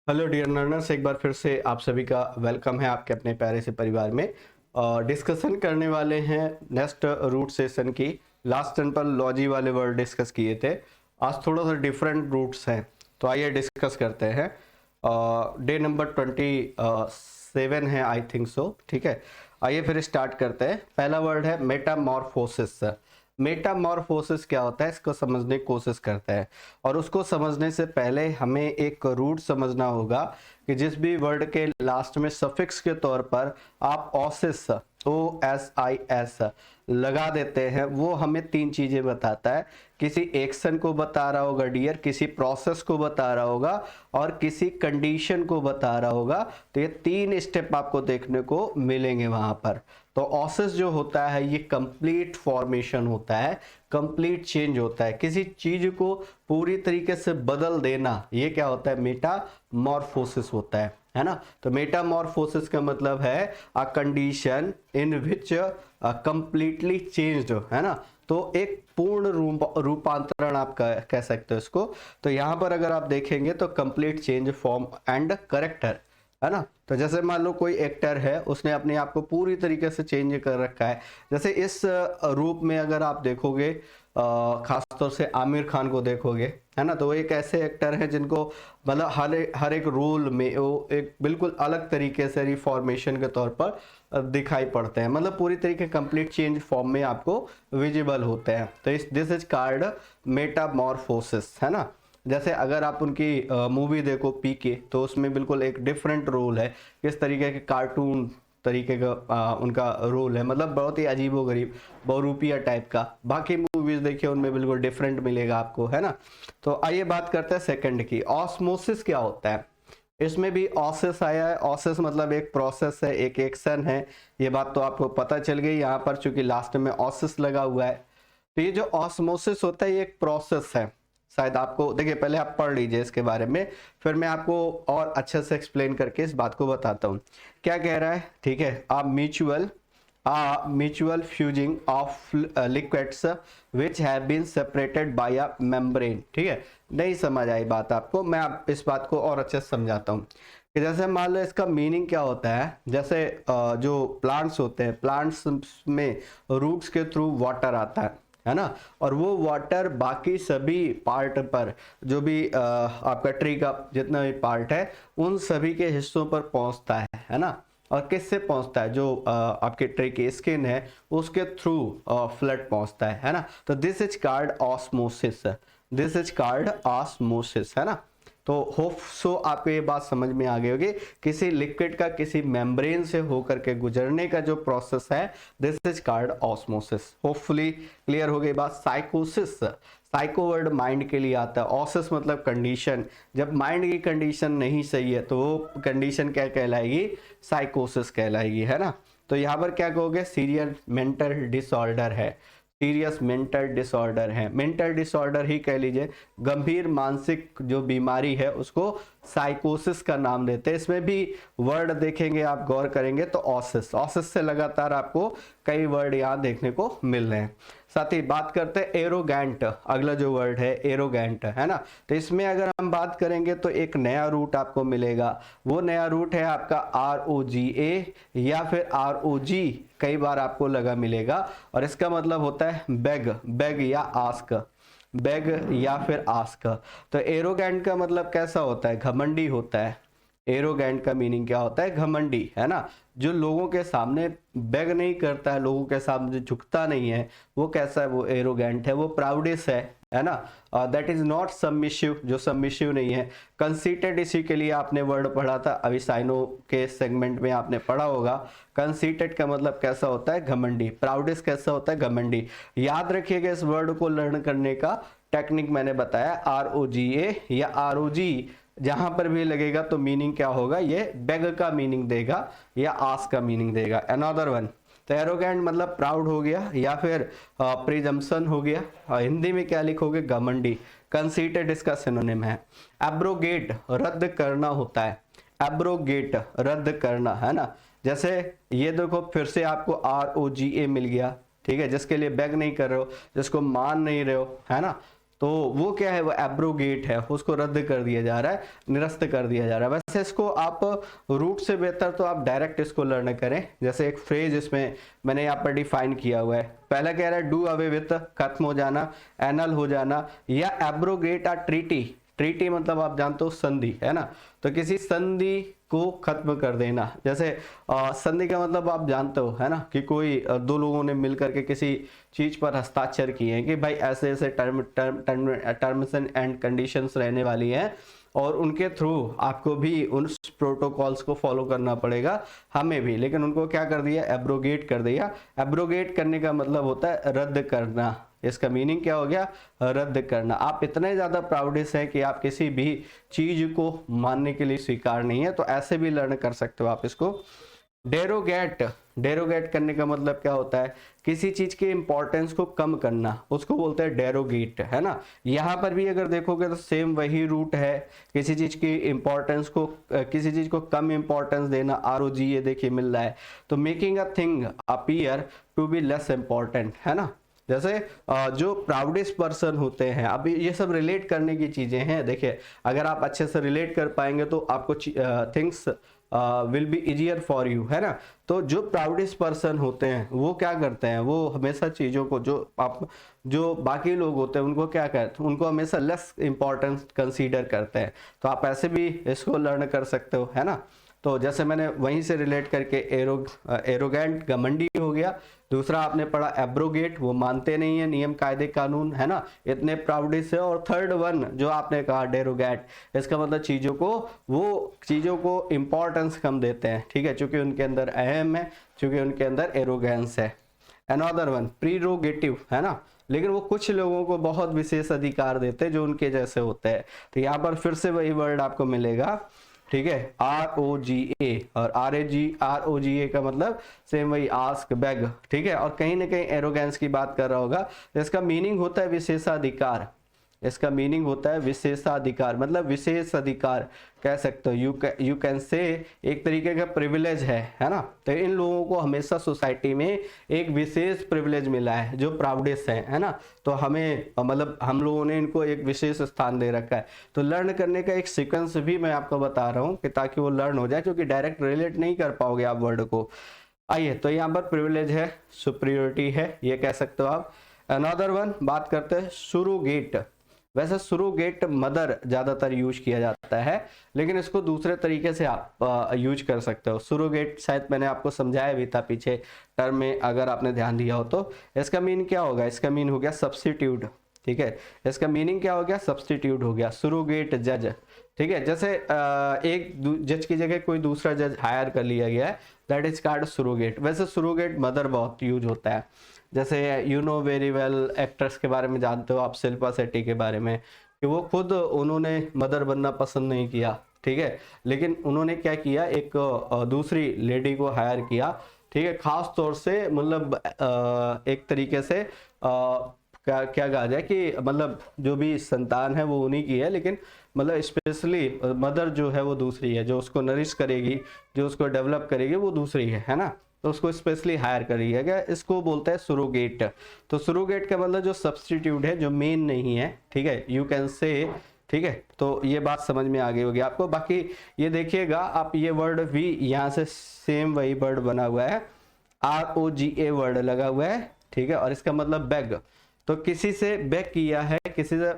Hello dear learners, एक बार फिर से आप सभी का वेलकम है आपके अपने प्यारे से परिवार में। डिस्कशन करने वाले हैं नेक्स्ट रूट सेशन की। लास्ट टर्न पर लॉजी वाले वर्ड डिस्कस किए थे। आज थोड़ा सा डिफरेंट रूट्स हैं, तो आइए डिस्कस करते हैं। डे नंबर 27 है आई थिंक सो। ठीक है, आइए फिर स्टार्ट करते हैं। पहला वर्ड है मेटामॉर्फोसिस। मेटामॉर्फोसिस क्या होता है, इसको समझने की कोशिश करते हैं। और उसको समझने से पहले हमें एक रूट समझना होगा कि जिस भी वर्ड के लास्ट में सफिक्स के तौर पर आप ओसिस OSIS लगा देते हैं, वो हमें तीन चीजें बताता है। किसी एक्शन को बता रहा होगा डियर, किसी प्रोसेस को बता रहा होगा और किसी कंडीशन को बता रहा होगा। तो ये तीन स्टेप आपको देखने को मिलेंगे वहां पर। तो ऑसिस जो होता है ये कंप्लीट फॉर्मेशन होता है, कंप्लीट चेंज होता है, किसी चीज को पूरी तरीके से बदल देना, ये क्या होता है, मेटामॉर्फोसिस होता है ना। तो मेटामॉर्फोसिस का मतलब है a condition in which completely changed, है ना। तो एक पूर्ण रूपांतरण आप कह सकते हो इसको। तो यहां पर अगर आप देखेंगे तो complete change form and character, है ना। तो जैसे मान लो कोई एक्टर है, उसने अपने आप को पूरी तरीके से चेंज कर रखा है। जैसे इस रूप में अगर आप देखोगे, खासतौर से आमिर खान को देखोगे, है ना, तो वो एक ऐसे एक्टर हैं जिनको मतलब हर एक रोल में वो एक बिल्कुल अलग तरीके से रिफॉर्मेशन के तौर पर दिखाई पड़ते हैं। मतलब पूरी तरीके कंप्लीट चेंज फॉर्म में आपको विजिबल होते हैं। तो इस दिस इज कॉल्ड मेटामॉर्फोसिस, है ना। जैसे अगर आप उनकी मूवी देखो पीके, तो उसमें बिल्कुल एक डिफरेंट रोल है, किस तरीके के कार्टून तरीके का उनका रोल है, मतलब बहुत ही अजीबोगरीब बहुरूपिया टाइप का। बाकी मूवीज देखिए उनमें बिल्कुल डिफरेंट मिलेगा आपको, है ना। तो आइए बात करते हैं सेकंड की, ऑस्मोसिस क्या होता है। इसमें भी ऑसिस आया है। ऑसिस मतलब एक प्रोसेस है, एक एक्शन है। ये बात तो आपको पता चल गई यहाँ पर, चूंकि लास्ट में ऑसिस लगा हुआ है। तो ये जो ऑस्मोसिस होता है ये एक प्रोसेस है। शायद आपको देखिए, पहले आप पढ़ लीजिए इसके बारे में, फिर मैं आपको और अच्छे से एक्सप्लेन करके इस बात को बताता हूँ। क्या कह रहा है, ठीक है। Mutual fusing of liquids which have been separated by a membrane. ठीक है, नहीं समझ आई बात आपको, मैं आप इस बात को और अच्छे से समझाता हूँ। कि जैसे मान लो इसका मीनिंग क्या होता है। जैसे जो प्लांट्स होते हैं, प्लांट्स में रूट्स के थ्रू वाटर आता है ना। और वो वाटर बाकी सभी पार्ट पर, जो भी आपका ट्री का जितना भी पार्ट है, उन सभी के हिस्सों पर पहुंचता है ना। और किससे पहुंचता है, जो आपके ट्री की स्किन है उसके थ्रू फ्लड पहुंचता है ना। तो this is called osmosis, this is called osmosis, है ना। तो होप सो आपको ये बात समझ में आ गई होगी। किसी लिक्विड का किसी मेम्ब्रेन से होकर के गुजरने का जो प्रोसेस है, this is called osmosis. Hopefully clear हो गई बात। साइकोसिस, साइको वर्ड माइंड के लिए आता है। ऑसिस मतलब कंडीशन। जब माइंड की कंडीशन नहीं सही है तो वो कंडीशन क्या कहलाएगी, साइकोसिस कहलाएगी, है ना। तो यहाँ पर क्या कहोगे, सीरियस मेंटल डिसऑर्डर है, सीरियस मेंटल डिसऑर्डर है, मेंटल डिसऑर्डर ही कह लीजिए। गंभीर मानसिक जो बीमारी है उसको साइकोसिस का नाम देते हैं। इसमें भी वर्ड देखेंगे आप, गौर करेंगे तो ऑसिस, ऑसिस से लगातार आपको कई वर्ड यहाँ देखने को मिल रहे हैं। साथ ही बात करते हैं एरोगेंट, अगला जो वर्ड है एरोगेंट, है ना। तो इसमें अगर हम बात करेंगे तो एक नया रूट आपको मिलेगा। वो नया रूट है आपका ROGA या फिर ROG, कई बार आपको लगा मिलेगा। और इसका मतलब होता है बेग, बेग या आस्क, बेग या फिर आस्क। तो एरोगेंट का मतलब कैसा होता है, घमंडी होता है। एरोगेंट का मीनिंग क्या होता है, घमंडी, है ना। जो लोगों के सामने बेग नहीं करता है, लोगों के सामने झुकता नहीं है, वो कैसा है, वो एरोगेंट है, वो प्राउडिस है ना। दैट इज नॉट सबमिसिव, जो सबमिसिव नहीं है। कंसीटेड, इसी के लिए आपने वर्ड पढ़ा था अभी साइनो के सेगमेंट में आपने पढ़ा होगा। कंसीटेड का मतलब कैसा होता है, घमंडी। प्राउडिस कैसा होता है, घमंडी। याद रखिएगा इस वर्ड को लर्न करने का टेक्निक मैंने बताया, ROGA या ROG जहां पर भी लगेगा तो मीनिंग क्या होगा, ये बेग का मीनिंग देगा या आस का मीनिंग देगा। अनदर वन, तो एरोगेंट मतलब प्राउड हो गया या फिर प्रिजम्पशन हो गया। हिंदी में क्या लिखोगे, घमंडी। कंसीटेड इसका सिनोनिम है। एब्रोगेट रद्द करना होता है, एब्रोगेट रद्द करना, है ना। जैसे ये देखो फिर से आपको ROGA मिल गया, ठीक है, जिसके लिए बेग नहीं कर रहे हो, जिसको मान नहीं रहे हो, है ना। तो वो क्या है, वो एब्रोगेट है, उसको रद्द कर दिया जा रहा है, निरस्त कर दिया जा रहा है। वैसे इसको आप रूट से बेहतर तो आप डायरेक्ट इसको लर्न करें। जैसे एक फ्रेज इसमें मैंने यहाँ पर डिफाइन किया हुआ है, पहला कह रहा है डू अवे विथ, खत्म हो जाना, एनल हो जाना, या एब्रोगेट आ ट्रीटी। ट्रीटी मतलब आप जानते हो संधि, है ना, तो किसी संधि को खत्म कर देना। जैसे संधि का मतलब आप जानते हो, है ना, कि कोई दो लोगों ने मिलकर के किसी चीज पर हस्ताक्षर किए हैं कि भाई ऐसे ऐसे टर्म्स एंड कंडीशंस रहने वाली हैं, और उनके थ्रू आपको भी उन प्रोटोकॉल्स को फॉलो करना पड़ेगा, हमें भी। लेकिन उनको क्या कर दिया, एब्रोगेट कर दिया। एब्रोगेट करने का मतलब होता है रद्द करना। इसका मीनिंग क्या हो गया, रद्द करना। आप इतने ज्यादा प्राउडिस हैं कि आप किसी भी चीज को मानने के लिए स्वीकार नहीं है, तो ऐसे भी लर्न कर सकते हो आप इसको। डेरोगेट, डेरोगेट करने का मतलब क्या होता है, किसी चीज के इंपॉर्टेंस को कम करना, उसको बोलते हैं डेरोगेट, है ना। यहाँ पर भी अगर देखोगे तो सेम वही रूट है, किसी चीज की इंपॉर्टेंस को, किसी चीज को कम इंपॉर्टेंस देना, ROG ये देखिए मिल रहा है। तो making a thing appear to be less important, है ना। जैसे जो प्राउडेस्ट पर्सन होते हैं, अब ये सब रिलेट करने की चीजें हैं। देखिए अगर आप अच्छे से रिलेट कर पाएंगे तो आपको things will be easier for you, है ना। तो जो प्राउडेस्ट पर्सन होते हैं वो क्या करते हैं, वो हमेशा चीज़ों को, जो बाकी लोग होते हैं उनको क्या करते हैं, उनको हमेशा लेस इंपॉर्टेंस कंसीडर करते हैं। तो आप ऐसे भी इसको लर्न कर सकते हो, है ना। तो जैसे मैंने वहीं से रिलेट करके एरोगेंट घमंडी हो गया। दूसरा आपने पढ़ा एब्रोगेट, वो मानते नहीं है नियम कायदे कानून, है ना, इतने प्राउडिस है। और थर्ड वन जो आपने कहा डेरोगेट, इसका मतलब चीज़ों को, वो चीज़ों को इंपॉर्टेंस कम देते हैं, ठीक है, चूंकि उनके अंदर अहम है, चूंकि उनके अंदर एरोगेंस है। अनदर वन प्रीरोगेटिव, है ना, लेकिन वो कुछ लोगों को बहुत विशेष अधिकार देते हैं जो उनके जैसे होते हैं। तो यहाँ पर फिर से वही वर्ड आपको मिलेगा, ठीक है, ROGA, और ROGA का मतलब सेम वही आस्क, बेग, ठीक है। और कहीं ना कहीं एरोगेंस की बात कर रहा होगा, तो इसका मीनिंग होता है विशेषाधिकार। इसका मीनिंग होता है विशेषाधिकार, मतलब विशेष अधिकार कह सकते हो, यू कैन से एक तरीके का प्रिविलेज है ना। तो इन लोगों को हमेशा सोसाइटी में एक विशेष प्रिविलेज मिला है जो प्राउडेस्ट है ना। तो हमें मतलब हम लोगों ने इनको एक विशेष स्थान दे रखा है। तो लर्न करने का एक सीक्वेंस भी मैं आपको बता रहा हूँ कि ताकि वो लर्न हो जाए, क्योंकि डायरेक्ट रिलेट नहीं कर पाओगे आप वर्ड को। आइए, तो यहाँ पर प्रिविलेज है, सुपीरियोरिटी है, ये कह सकते हो आप। अनदर वन बात करते हैं सुरोगेट। वैसे सुरोगेट मदर ज्यादातर यूज किया जाता है, लेकिन इसको दूसरे तरीके से आप यूज कर सकते हो। सुरोगेट शायद मैंने आपको समझाया भी था पीछे टर्म में, अगर आपने ध्यान दिया हो तो। इसका मीन क्या होगा, इसका मीन हो गया सब्स्टिट्यूट, ठीक है। इसका मीनिंग क्या हो गया, सब्स्टिट्यूट हो गया। सुरोगेट जज, ठीक है, जैसे एक जज की जगह कोई दूसरा जज हायर कर लिया गया है, दैट इज कॉल्ड सुरोगेट। वैसे सुरोगेट मदर बहुत यूज होता है। जैसे you know very well actress के बारे में जानते हो आप, शिल्पा शेट्टी के बारे में, कि वो खुद उन्होंने मदर बनना पसंद नहीं किया, ठीक है, लेकिन उन्होंने क्या किया, एक दूसरी लेडी को हायर किया, ठीक है, खास तौर से मतलब एक तरीके से क्या कहा जाए कि मतलब जो भी संतान है वो उन्हीं की है, लेकिन मतलब स्पेशली मदर जो है वो दूसरी है, जो उसको नरिश करेगी, जो उसको डेवलप करेगी वो दूसरी है ना। तो उसको स्पेशली हायर करी है क्या, इसको बोलते हैं सुरोगेट। तो सुरोगेट का मतलब जो सब्स्टिट्यूट है, जो मेन नहीं है, ठीक है, यू कैन से, ठीक है। तो ये बात समझ में आ गई होगी आपको। बाकी ये देखिएगा आप, ये वर्ड भी यहाँ से सेम वही वर्ड बना हुआ है, ROGA वर्ड लगा हुआ है, ठीक है, और इसका मतलब बेग। तो किसी से बेग किया है, किसी से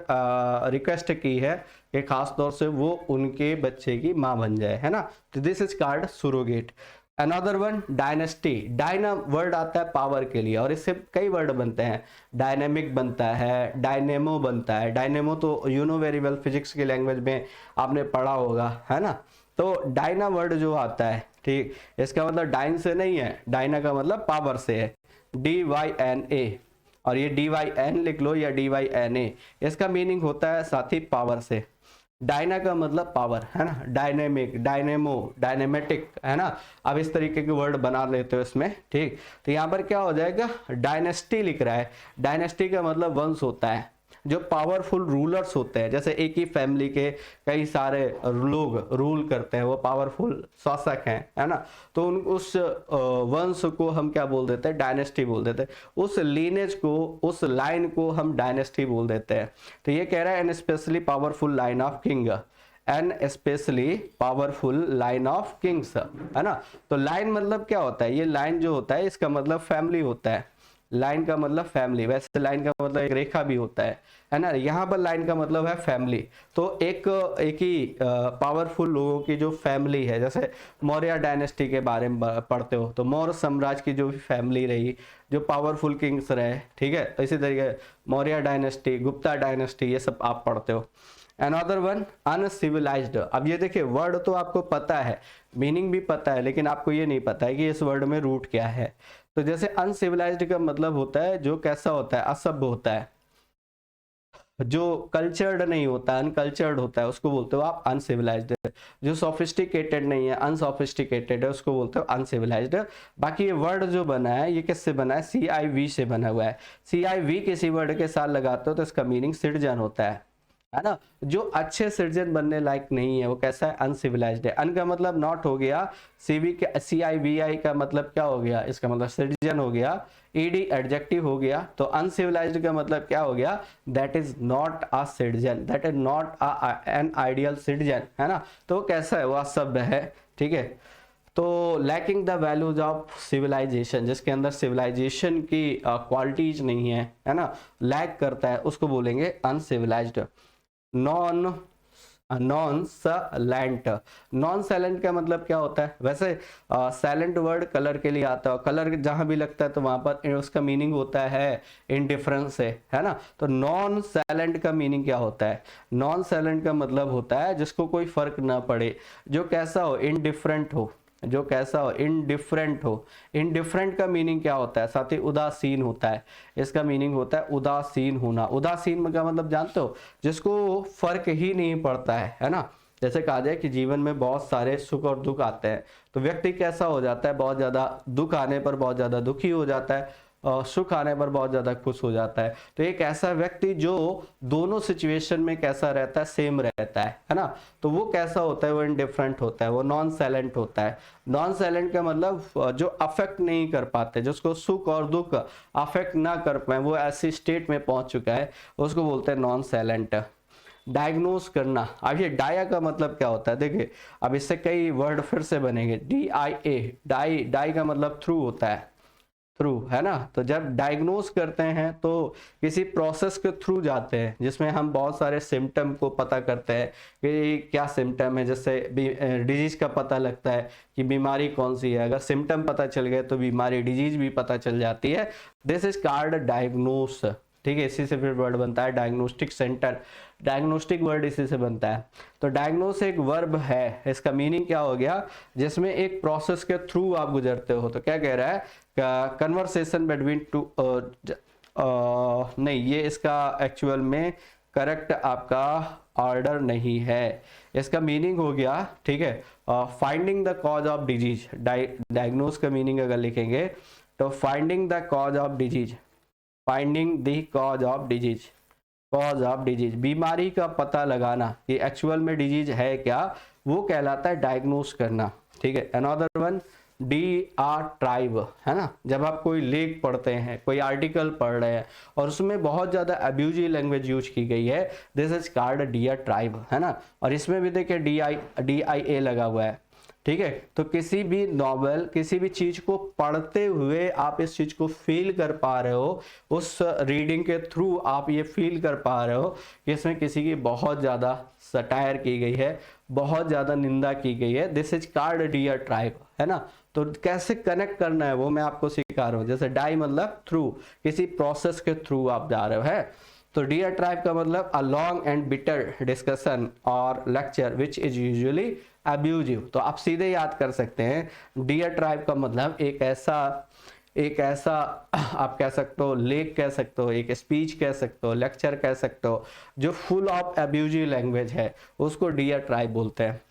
रिक्वेस्ट की है कि खास तौर से वो उनके बच्चे की माँ बन जाए, है ना। तो this is called surrogate. Another one dynasty. Diana word आता है पावर के लिए, और इससे कई वर्ड बनते हैं। डायनेमिक बनता है, डायनेमो बनता है। डायनेमो तो you know very well, physics की लैंग्वेज में आपने पढ़ा होगा, है ना। तो डायना वर्ड जो आता है, ठीक, इसका मतलब डाइन से नहीं है, डायना का मतलब पावर से है, DYNA, और ये DYN लिख लो या DYNA। इसका मीनिंग होता है साथी पावर से। डायना का मतलब पावर, है ना, डायनेमिक, डायनेमो, डायनेमेटिक, है ना। अब इस तरीके के वर्ड बना लेते हो इसमें, ठीक। तो यहाँ पर क्या हो जाएगा, डायनेस्टी लिख रहा है। डायनेस्टी का मतलब वंश होता है, जो पावरफुल रूलर्स होते हैं, जैसे एक ही फैमिली के कई सारे लोग रूल करते हैं, वो पावरफुल शासक हैं, है ना, तो उस वंश को हम क्या बोल देते हैं, डायनेस्टी बोल देते हैं, उस लीनेज को, उस लाइन को हम डायनेस्टी बोल देते हैं। तो ये कह रहा है an specially powerful line of king, an specially powerful line of kings, है ना। तो लाइन मतलब क्या होता है, ये लाइन जो होता है इसका मतलब फैमिली होता है, लाइन का मतलब फैमिली, वैसे लाइन का मतलब एक रेखा भी होता है ना, यहाँ पर लाइन का मतलब है फैमिली। तो एक ही पावरफुल लोगों की जो फैमिली है, जैसे मौर्य डायनेस्टी के बारे में पढ़ते हो तो मौर्य साम्राज्य की जो भी फैमिली रही, जो पावरफुल किंग्स रहे, ठीक है, तो इसी तरीके मौर्य डायनेस्टी, गुप्ता डायनेस्टी, ये सब आप पढ़ते हो। Another one uncivilised. अब ये देखिए वर्ड तो आपको पता है, मीनिंग भी पता है, लेकिन आपको ये नहीं पता है कि इस वर्ड में रूट क्या है। तो जैसे अनसिविलाइज्ड का मतलब होता है जो कैसा होता है, असभ्य होता है, जो कल्चर्ड नहीं होता, अनकल्चर्ड होता है, उसको बोलते हो आप अनसिविलाइज्ड। जो सोफिस्टिकेटेड नहीं है, अनसोफिस्टिकेटेड है, उसको बोलते हो अनसिविलाइज्ड। बाकी ये वर्ड जो बना है ये किससे बना है, CIV से बना हुआ है। CIV किसी वर्ड के साथ लगाते हो तो इसका मीनिंग सिटीजन होता है ना। जो अच्छे सिटीजन बनने लायक नहीं है वो कैसा है, अनसिविलाइज्ड है। अन का मतलब नॉट हो गया, CIVI का मतलब क्या हो गया, इसका मतलब सिटीजन हो गया, ED एडजेक्टिव हो गया। तो अनसिविलाइज्ड का मतलब क्या हो गया, that is not a citizen, that is not an ideal citizen, है ना। तो कैसा है, वो असभ्य है, ठीक है। तो lacking the values of civilization, जिसके अंदर सिविलाइजेशन की क्वालिटीज नहीं है ना, लैक करता है, उसको बोलेंगे अनसिविलाइज्ड। नॉन सैलेंट। नॉन सैलेंट का मतलब क्या होता है, वैसे सैलेंट वर्ड कलर के लिए आता है, कलर जहां भी लगता है तो वहां पर उसका मीनिंग होता है इनडिफरेंस से, है ना। तो नॉन सैलेंट का मीनिंग क्या होता है, नॉन सैलेंट का मतलब होता है जिसको कोई फर्क ना पड़े, जो कैसा हो, इनडिफरेंट हो, जो कैसा हो, इनडिफरेंट हो। इनडिफरेंट का मीनिंग क्या होता है, साथ ही उदासीन होता है, इसका मीनिंग होता है उदासीन होना। उदासीन का मतलब जानते हो, जिसको फर्क ही नहीं पड़ता है ना। जैसे कहा जाए कि जीवन में बहुत सारे सुख और दुख आते हैं, तो व्यक्ति कैसा हो जाता है, बहुत ज्यादा दुख आने पर बहुत ज्यादा दुखी हो जाता है, सुख आने पर बहुत ज्यादा खुश हो जाता है। तो एक ऐसा व्यक्ति जो दोनों सिचुएशन में कैसा रहता है, सेम रहता है ना, तो वो कैसा होता है, वो इनडिफरेंट होता है, वो नॉन साइलेंट होता है। नॉन साइलेंट का मतलब जो अफेक्ट नहीं कर पाते, जिसको सुख और दुख अफेक्ट ना कर पाए, वो ऐसी स्टेट में पहुंच चुका है, उसको बोलते हैं नॉन साइलेंट। डायग्नोस करना। अब ये डाया का मतलब क्या होता है, देखिए अब इससे कई वर्ड फिर से बनेंगे। DIA, डाई का मतलब थ्रू होता है, थ्रू, है ना। तो जब डायग्नोस करते हैं तो किसी प्रोसेस के थ्रू जाते हैं, जिसमें हम बहुत सारे सिम्टम को पता करते हैं कि क्या सिम्टम है, जैसे डिजीज का पता लगता है कि बीमारी कौन सी है, अगर सिम्टम पता चल गए तो बीमारी, डिजीज भी पता चल जाती है। दिस इज कॉल्ड डायग्नोस, ठीक है। इसी से फिर वर्ड बनता है डायग्नोस्टिक सेंटर, डायग्नोस्टिक वर्ड इसी से बनता है। तो डायग्नोस एक वर्ब है, इसका मीनिंग क्या हो गया, जिसमें एक प्रोसेस के थ्रू आप गुजरते हो। तो क्या कह रहा है, कन्वर्सेशन बिटवीन टू, नहीं ये इसका एक्चुअल में करेक्ट आपका ऑर्डर नहीं है, इसका मीनिंग हो गया, ठीक है, finding the cause of disease. Diagnose का मीनिंग अगर लिखेंगे तो finding the cause of disease, finding the cause of disease, cause of disease, बीमारी का पता लगाना कि एक्चुअल में डिजीज है क्या, वो कहलाता है डायग्नोस करना, ठीक है। अनदर वन डिआर्ट्राइव, है ना। जब आप कोई लेख पढ़ते हैं, कोई आर्टिकल पढ़ रहे हैं और उसमें बहुत ज्यादा अब्यूजिव लैंग्वेज यूज की गई है, दिस इज कॉल्ड डिआर्ट्राइव, है ना। और इसमें भी देखिए DIA लगा हुआ है, ठीक है। तो किसी भी नॉवेल, किसी भी चीज को पढ़ते हुए आप इस चीज को फील कर पा रहे हो, उस रीडिंग के थ्रू आप ये फील कर पा रहे हो कि इसमें किसी की बहुत ज्यादा सटायर की गई है, बहुत ज्यादा निंदा की गई है, दिस इज कॉल्ड डिआर्ट्राइव, है ना। तो कैसे कनेक्ट करना है वो मैं आपको सिखा रहा हूँ। जैसे डाई मतलब थ्रू, किसी प्रोसेस के थ्रू आप जा रहे हो, है। तो डिआर्ट्राइव का मतलब a long and bitter discussion और lecture which is usually abusive. तो आप सीधे याद कर सकते हैं, डिआर्ट्राइव का मतलब एक ऐसा आप कह सकते हो, लेख कह सकते हो, एक स्पीच कह सकते हो, लेक्चर कह सकते हो, जो फुल ऑफ अब्यूजिव लैंग्वेज है, उसको डिआर्ट्राइव बोलते हैं।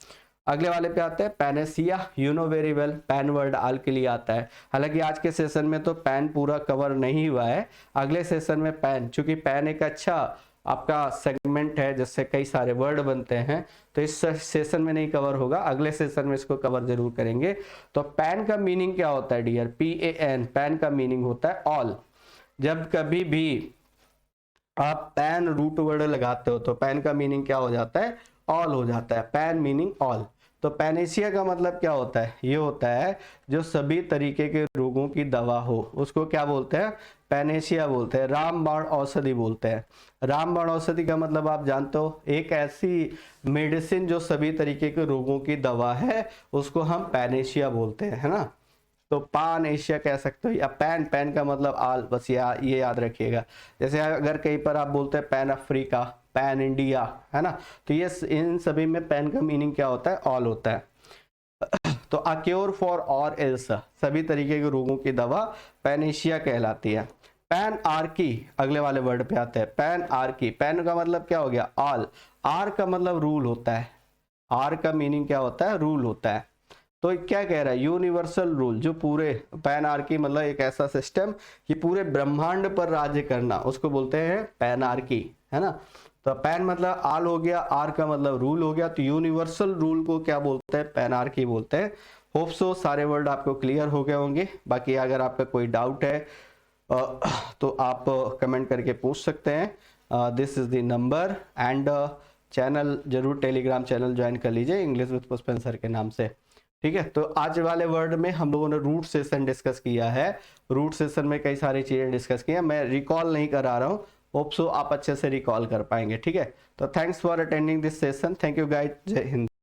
अगले वाले पे आते हैं panacea, you know very well, pan word all के लिए आता है। हालांकि आज के सेशन में तो पैन पूरा कवर नहीं हुआ है, अगले सेशन में पैन, चूंकि पैन एक अच्छा आपका सेगमेंट है जिससे कई सारे वर्ड बनते हैं, तो इस सेशन में नहीं कवर होगा, अगले सेशन में इसको कवर जरूर करेंगे। तो पैन का मीनिंग क्या होता है डियर? PAN, पैन का मीनिंग होता है ऑल। जब कभी भी आप पैन रूट वर्ड लगाते हो तो पैन का मीनिंग क्या हो जाता है? ऑल हो जाता है, पैन मीनिंग ऑल। तो पैनेशिया का मतलब क्या होता है? ये होता है जो सभी तरीके के रोगों की दवा हो, उसको क्या बोलते हैं? पैनेशिया बोलते हैं, रामबाण औषधि बोलते हैं। रामबाण औषधि का मतलब आप जानते हो, एक ऐसी मेडिसिन जो सभी तरीके के रोगों की दवा है, उसको हम पैनेशिया बोलते हैं, है ना। तो पान एशिया कह सकते हो, या पैन, पैन का मतलब आल, बस ये याद रखिएगा। जैसे अगर कहीं पर आप बोलते हैं पैन अफ्रीका, पैन इंडिया, है ना, तो ये इन सभी में पैन का मीनिंग क्या होता है? ऑल होता है। तो अ क्योर फॉर और एल्स, सभी तरीके के रोगों की दवा पैनेशिया कहलाती है। पैन आर्की, अगले वाले वर्ड पे आते हैं। पैन आर्की, पैन का मतलब क्या हो गया? ऑल। आर का मतलब रूल होता है, आर का मीनिंग क्या होता है? रूल होता है। तो क्या कह रहा है? यूनिवर्सल रूल, जो पूरे पैनार्की मतलब एक ऐसा सिस्टम कि पूरे ब्रह्मांड पर राज्य करना, उसको बोलते हैं पैनार्की, है ना। तो पैन मतलब आल हो गया, आर का मतलब रूल हो गया, तो यूनिवर्सल रूल को क्या बोलते हैं? पैनार्की बोलते हैं। होप सो सारे वर्ड आपको क्लियर हो गए होंगे। बाकी अगर आपका कोई डाउट है तो आप कमेंट करके पूछ सकते हैं। This is the number and channel जरूर टेलीग्राम चैनल ज्वाइन कर लीजिए, इंग्लिश विद पुष्पेंद्र सर के नाम से, ठीक है। तो आज वाले वर्ड में हम लोगों ने रूट सेशन डिस्कस किया है। रूट सेशन में कई सारी चीजें डिस्कस की हैं, मैं रिकॉल नहीं करा रहा हूँ, होप सो आप अच्छे से रिकॉल कर पाएंगे, ठीक है। तो thanks for attending this session, thank you guys, जय हिंद।